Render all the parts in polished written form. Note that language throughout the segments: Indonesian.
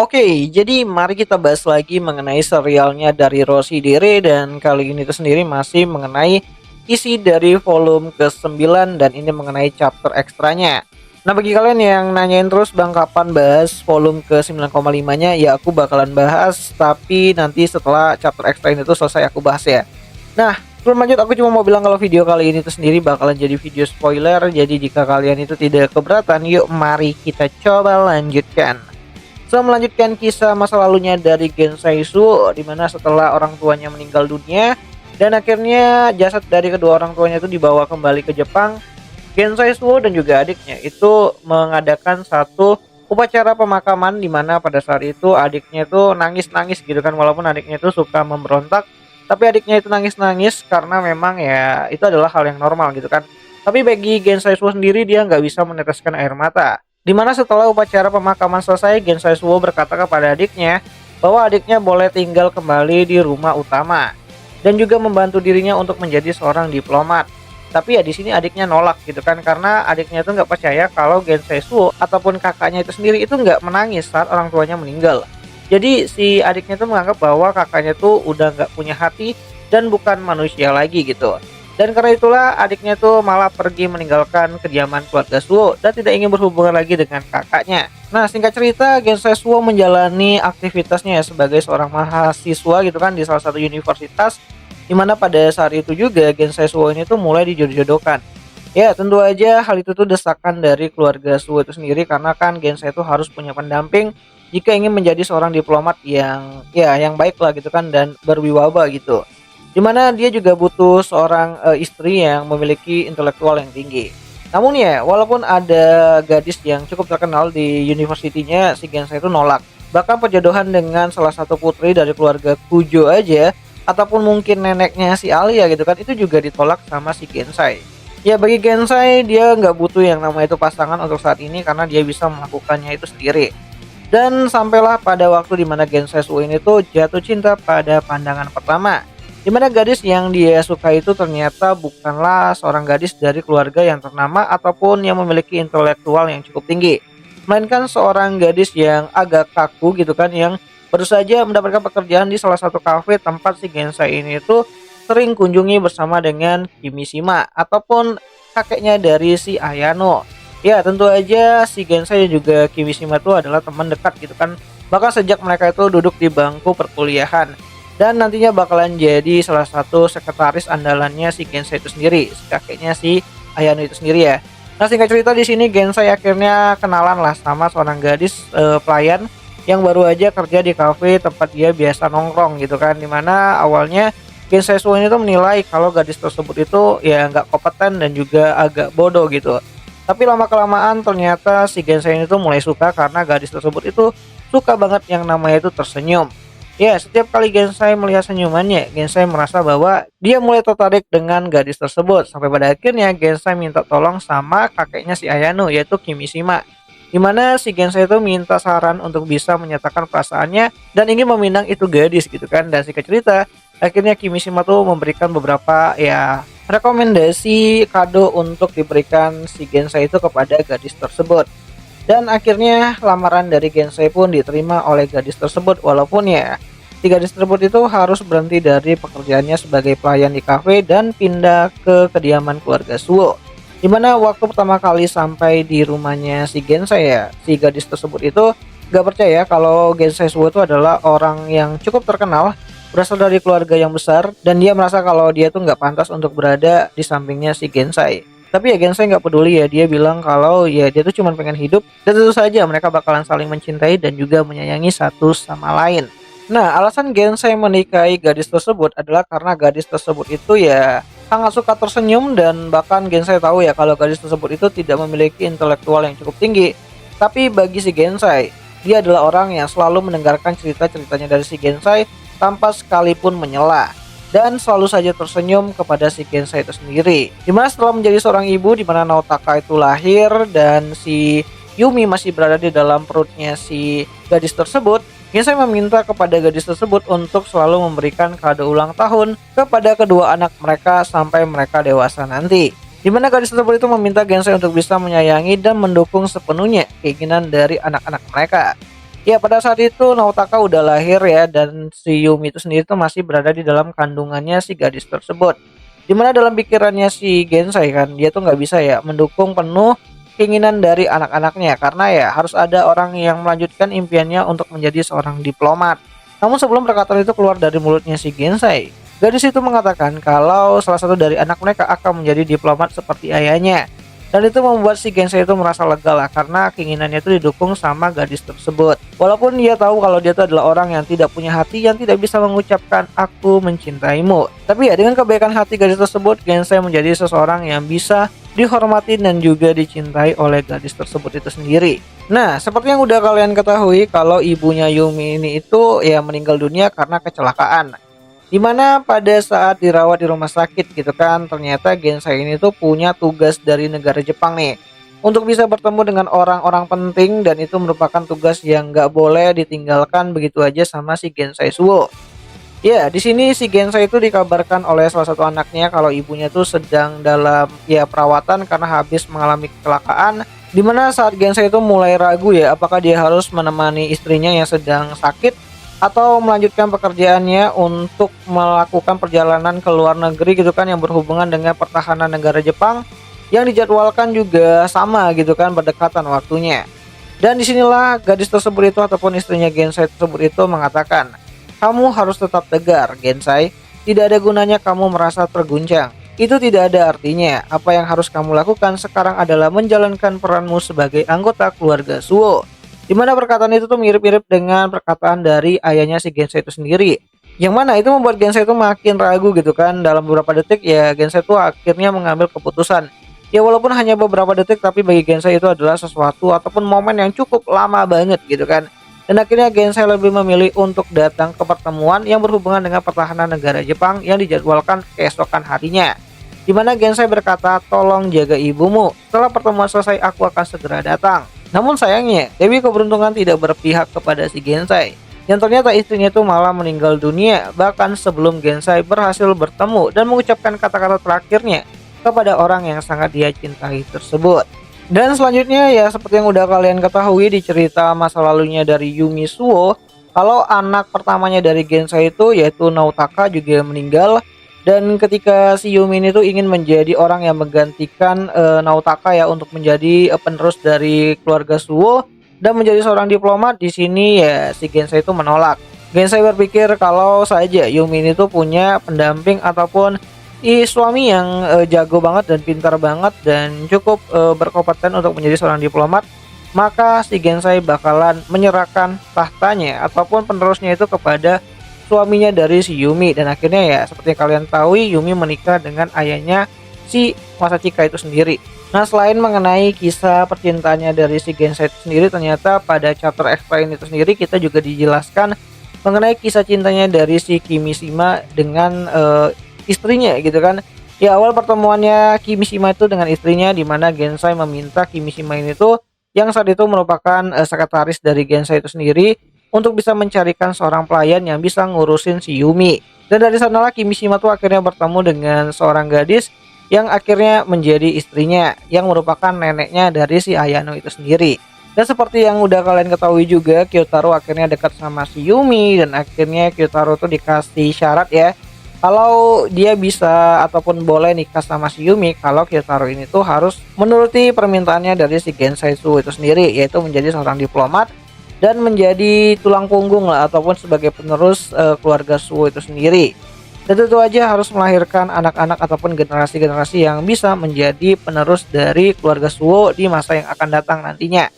Oke, jadi mari kita bahas lagi mengenai serialnya dari Rossi dan kali ini itu sendiri masih mengenai isi dari volume ke-9 dan ini mengenai chapter ekstranya. Nah, bagi kalian yang nanyain terus Bang kapan bahas volume ke-9,5-nya, ya aku bakalan bahas tapi nanti setelah chapter ekstra ini tuh selesai aku bahas ya. Nah, sebelum lanjut aku cuma mau bilang kalau video kali ini tuh sendiri bakalan jadi video spoiler. Jadi jika kalian itu tidak keberatan, yuk mari kita coba lanjutkan. Melanjutkan kisah masa lalunya dari Gensaisu, di mana setelah orang tuanya meninggal dunia dan akhirnya jasad dari kedua orang tuanya itu dibawa kembali ke Jepang, Gensaisu dan juga adiknya itu mengadakan satu upacara pemakaman di mana pada saat itu adiknya itu nangis-nangis gitu kan, walaupun adiknya itu suka memberontak, tapi adiknya itu nangis-nangis karena memang ya itu adalah hal yang normal gitu kan. Tapi bagi Gensaisu sendiri dia nggak bisa meneteskan air mata. Di mana setelah upacara pemakaman selesai, Gensai-suo berkata kepada adiknya bahwa adiknya boleh tinggal kembali di rumah utama dan juga membantu dirinya untuk menjadi seorang diplomat. Tapi ya di sini adiknya nolak gitu kan, karena adiknya itu nggak percaya kalau Gensai-suo ataupun kakaknya itu sendiri itu nggak menangis saat orang tuanya meninggal. Jadi si adiknya itu menganggap bahwa kakaknya itu udah nggak punya hati dan bukan manusia lagi gitu. Dan karena itulah adiknya tuh malah pergi meninggalkan kediaman keluarga Suo dan tidak ingin berhubungan lagi dengan kakaknya. Nah, singkat cerita, Gensai Suo menjalani aktivitasnya ya sebagai seorang mahasiswa gitu kan di salah satu universitas, di mana pada saat itu juga Gensai Suo ini tuh mulai dijodoh-jodohkan. Ya, tentu aja hal itu tuh desakan dari keluarga Suo itu sendiri, karena kan Gensai itu harus punya pendamping jika ingin menjadi seorang diplomat yang yang baik lah gitu kan dan berwibawa gitu. Dimana dia juga butuh seorang istri yang memiliki intelektual yang tinggi. Namun ya, walaupun ada gadis yang cukup terkenal di universitinya, si Gensai itu nolak. Bahkan perjodohan dengan salah satu putri dari keluarga Kujo aja, ataupun mungkin neneknya si Alia gitu kan, itu juga ditolak sama si Gensai. Ya bagi Gensai, dia nggak butuh yang namanya itu pasangan untuk saat ini karena dia bisa melakukannya itu sendiri. Dan sampailah pada waktu dimana Gensai Suo ini tuh jatuh cinta pada pandangan pertama, di mana gadis yang dia suka itu ternyata bukanlah seorang gadis dari keluarga yang ternama ataupun yang memiliki intelektual yang cukup tinggi, melainkan seorang gadis yang agak kaku gitu kan, yang baru saja mendapatkan pekerjaan di salah satu kafe tempat si Gensai ini itu sering kunjungi bersama dengan Kimishima ataupun kakeknya dari si Ayano. Ya tentu aja si Gensai dan juga Kimishima itu adalah teman dekat gitu kan, bahkan sejak mereka itu duduk di bangku perkuliahan dan nantinya bakalan jadi salah satu sekretaris andalannya si Gensai itu sendiri, si kakeknya si Ayano itu sendiri ya. Nah, singkat cerita di sini Gensai akhirnya kenalan lah sama seorang gadis pelayan yang baru aja kerja di kafe tempat dia biasa nongkrong gitu kan, dimana awalnya Gensai Suo ini tuh menilai kalau gadis tersebut itu ya nggak kompeten dan juga agak bodoh gitu. Tapi lama kelamaan ternyata si Gensai ini tuh mulai suka karena gadis tersebut itu suka banget yang namanya itu tersenyum. Ya, setiap kali Gensai melihat senyumannya, Gensai merasa bahwa dia mulai tertarik dengan gadis tersebut. Sampai pada akhirnya Gensai minta tolong sama kakeknya si Ayano, yaitu Kimishima. Di mana si Gensai itu minta saran untuk bisa menyatakan perasaannya dan ingin meminang itu gadis gitu kan. Dan singkat cerita, akhirnya Kimishima tuh memberikan beberapa ya rekomendasi kado untuk diberikan si Gensai itu kepada gadis tersebut. Dan akhirnya lamaran dari Gensai pun diterima oleh gadis tersebut, walaupun ya si gadis tersebut itu harus berhenti dari pekerjaannya sebagai pelayan di kafe dan pindah ke kediaman keluarga Suo. Dimana waktu pertama kali sampai di rumahnya si Gensai ya, si gadis tersebut itu gak percaya kalau Gensai Suo itu adalah orang yang cukup terkenal, berasal dari keluarga yang besar, dan dia merasa kalau dia tuh nggak pantas untuk berada di sampingnya si Gensai. Tapi ya Gensai nggak peduli ya, dia bilang kalau ya dia tuh cuma pengen hidup dan tentu saja mereka bakalan saling mencintai dan juga menyayangi satu sama lain. Nah, alasan Gensai menikahi gadis tersebut adalah karena gadis tersebut itu ya sangat suka tersenyum, dan bahkan Gensai tahu ya kalau gadis tersebut itu tidak memiliki intelektual yang cukup tinggi. Tapi bagi si Gensai, dia adalah orang yang selalu mendengarkan cerita-ceritanya dari si Gensai tanpa sekalipun menyela, dan selalu saja tersenyum kepada si Gensai itu sendiri. Dimana setelah menjadi seorang ibu, dimana Naotaka itu lahir dan si Yumi masih berada di dalam perutnya si gadis tersebut, Gensai meminta kepada gadis tersebut untuk selalu memberikan kado ulang tahun kepada kedua anak mereka sampai mereka dewasa nanti. Dimana gadis tersebut itu meminta Gensai untuk bisa menyayangi dan mendukung sepenuhnya keinginan dari anak-anak mereka. Ya, pada saat itu Naotaka udah lahir ya, dan si Yumi itu sendiri tuh masih berada di dalam kandungannya si gadis tersebut. Dimana dalam pikirannya si Gensai kan, dia tuh nggak bisa ya mendukung penuh keinginan dari anak-anaknya, karena ya harus ada orang yang melanjutkan impiannya untuk menjadi seorang diplomat. Namun sebelum perkataan itu keluar dari mulutnya si Gensai, gadis itu mengatakan kalau salah satu dari anak mereka akan menjadi diplomat seperti ayahnya. Dan itu membuat si Gensai itu merasa lega lah, karena keinginannya itu didukung sama gadis tersebut. Walaupun dia tahu kalau dia itu adalah orang yang tidak punya hati, yang tidak bisa mengucapkan aku mencintaimu. Tapi ya dengan kebaikan hati gadis tersebut, Gensai menjadi seseorang yang bisa dihormati dan juga dicintai oleh gadis tersebut itu sendiri. Nah, seperti yang udah kalian ketahui kalau ibunya Yumi ini itu ya meninggal dunia karena kecelakaan. Dimana pada saat dirawat di rumah sakit gitu kan, ternyata Gensai ini tuh punya tugas dari negara Jepang nih untuk bisa bertemu dengan orang-orang penting, dan itu merupakan tugas yang nggak boleh ditinggalkan begitu aja sama si Gensai Suo. Ya, di sini si Gensai itu dikabarkan oleh salah satu anaknya kalau ibunya tuh sedang dalam ya perawatan karena habis mengalami kecelakaan. Dimana saat Gensai itu mulai ragu ya apakah dia harus menemani istrinya yang sedang sakit atau melanjutkan pekerjaannya untuk melakukan perjalanan ke luar negeri gitu kan, yang berhubungan dengan pertahanan negara Jepang yang dijadwalkan juga sama gitu kan, berdekatan waktunya. Dan disinilah gadis tersebut itu ataupun istrinya Gensai tersebut itu mengatakan, kamu harus tetap tegar Gensai, tidak ada gunanya kamu merasa terguncang. Itu tidak ada artinya. Apa yang harus kamu lakukan sekarang adalah menjalankan peranmu sebagai anggota keluarga Suo. Dimana perkataan itu tuh mirip-mirip dengan perkataan dari ayahnya si Gensai itu sendiri. Yang mana itu membuat Gensai itu makin ragu gitu kan. Dalam beberapa detik ya Gensai itu akhirnya mengambil keputusan. Ya walaupun hanya beberapa detik, tapi bagi Gensai itu adalah sesuatu ataupun momen yang cukup lama banget gitu kan. Dan akhirnya Gensai lebih memilih untuk datang ke pertemuan yang berhubungan dengan pertahanan negara Jepang yang dijadwalkan keesokan harinya. Dimana Gensai berkata, tolong jaga ibumu, setelah pertemuan selesai aku akan segera datang. Namun sayangnya, Dewi Keberuntungan tidak berpihak kepada si Gensai. Yang ternyata istrinya itu malah meninggal dunia bahkan sebelum Gensai berhasil bertemu dan mengucapkan kata-kata terakhirnya kepada orang yang sangat dia cintai tersebut. Dan selanjutnya ya seperti yang udah kalian ketahui di cerita masa lalunya dari Yumi Suo, kalau anak pertamanya dari Gensai itu yaitu Naotaka juga meninggal. Dan ketika si Yumi ini tuh ingin menjadi orang yang menggantikan Naotaka ya untuk menjadi penerus dari keluarga Suo dan menjadi seorang diplomat, di sini ya si Gensai itu menolak. Gensai berpikir kalau saja Yumi ini tuh punya pendamping ataupun suami yang jago banget dan pintar banget dan cukup berkompeten untuk menjadi seorang diplomat, maka si Gensai bakalan menyerahkan tahtanya ataupun penerusnya itu kepada suaminya dari si Yumi. Dan akhirnya ya seperti yang kalian tahu, Yumi menikah dengan ayahnya si Masachika itu sendiri. Nah, selain mengenai kisah percintaannya dari si Gensai itu sendiri, ternyata pada chapter extra ini itu sendiri kita juga dijelaskan mengenai kisah cintanya dari si Kimishima dengan istrinya gitu kan. Ya, awal pertemuannya Kimishima itu dengan istrinya, di mana Gensai meminta Kimishima ini tuh yang saat itu merupakan sekretaris dari Gensai itu sendiri untuk bisa mencarikan seorang pelayan yang bisa ngurusin si Yumi. Dan dari sanalah Kimishima tuh akhirnya bertemu dengan seorang gadis yang akhirnya menjadi istrinya, yang merupakan neneknya dari si Ayano itu sendiri. Dan seperti yang udah kalian ketahui juga, Kyotaro akhirnya dekat sama si Yumi, dan akhirnya Kyotaro tuh dikasih syarat ya, kalau dia bisa ataupun boleh nikah sama si Yumi, kalau Kyotaro ini tuh harus menuruti permintaannya dari si Gensai Suo itu sendiri, yaitu menjadi seorang diplomat dan menjadi tulang punggung lah ataupun sebagai penerus keluarga Suo itu sendiri. Dan tentu aja harus melahirkan anak-anak ataupun generasi-generasi yang bisa menjadi penerus dari keluarga Suo di masa yang akan datang nantinya,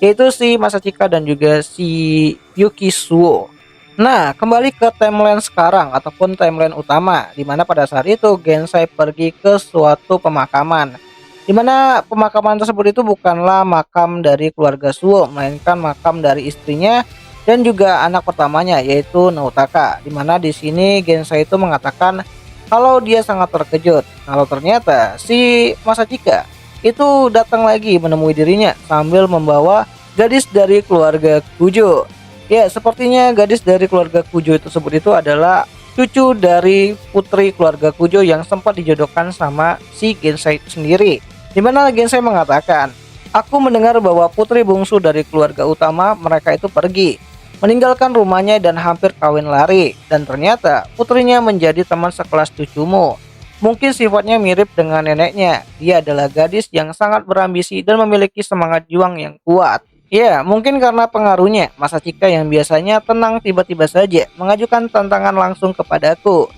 yaitu si Masachika dan juga si Yuki Suo. Nah, kembali ke timeline sekarang ataupun timeline utama, di mana pada saat itu Gensai pergi ke suatu pemakaman, di mana pemakaman tersebut itu bukanlah makam dari keluarga Suo, melainkan makam dari istrinya dan juga anak pertamanya yaitu Naotaka. Di mana di sini Gensai itu mengatakan kalau dia sangat terkejut kalau ternyata si Masachika itu datang lagi menemui dirinya sambil membawa gadis dari keluarga Kujo. Ya, sepertinya gadis dari keluarga Kujo tersebut itu adalah cucu dari putri keluarga Kujo yang sempat dijodohkan sama si Gensai itu sendiri. Dimana Gensai mengatakan, Aku mendengar bahwa putri bungsu dari keluarga utama mereka itu pergi, meninggalkan rumahnya dan hampir kawin lari. Dan ternyata putrinya menjadi teman sekelas cucumu. Mungkin sifatnya mirip dengan neneknya. Dia adalah gadis yang sangat berambisi dan memiliki semangat juang yang kuat. Ya, mungkin karena pengaruhnya, Masachika yang biasanya tenang tiba-tiba saja mengajukan tantangan langsung kepadaku.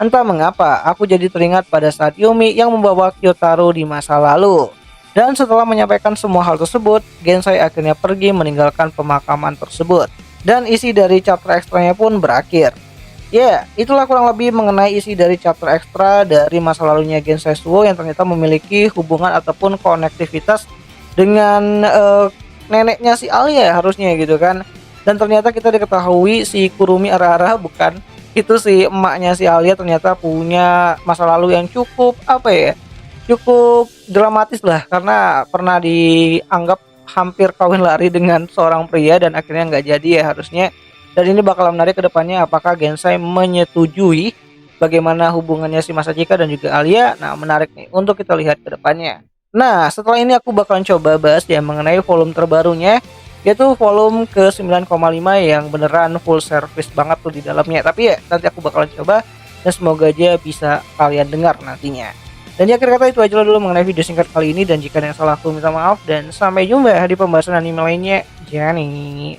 Entah mengapa, aku jadi teringat pada saat Yumi yang membawa Kyotaro di masa lalu. Dan setelah menyampaikan semua hal tersebut, Gensai akhirnya pergi meninggalkan pemakaman tersebut. Dan isi dari chapter ekstranya pun berakhir. Ya, itulah kurang lebih mengenai isi dari chapter ekstra dari masa lalunya Gensai Suo yang ternyata memiliki hubungan ataupun konektivitas dengan neneknya si Alia harusnya gitu kan. Dan ternyata kita diketahui si Kurumi Arara bukan, itu si emaknya si Alia ternyata punya masa lalu yang cukup apa ya, cukup dramatis lah, karena pernah dianggap hampir kawin lari dengan seorang pria dan akhirnya nggak jadi ya harusnya. Dan ini bakal menarik ke depannya apakah Gensai menyetujui bagaimana hubungannya si Masachika dan juga Alia. Nah, menarik nih untuk kita lihat ke depannya. Nah, setelah ini aku bakalan coba bahas ya mengenai volume terbarunya, yaitu volume ke 9,5 yang beneran full service banget tuh di dalamnya. Tapi ya nanti aku bakalan coba dan semoga aja bisa kalian dengar nantinya. Dan di akhir kata itu aja dulu mengenai video singkat kali ini, dan jika ada yang salah aku minta maaf dan sampai jumpa di pembahasan anime lainnya. Jani.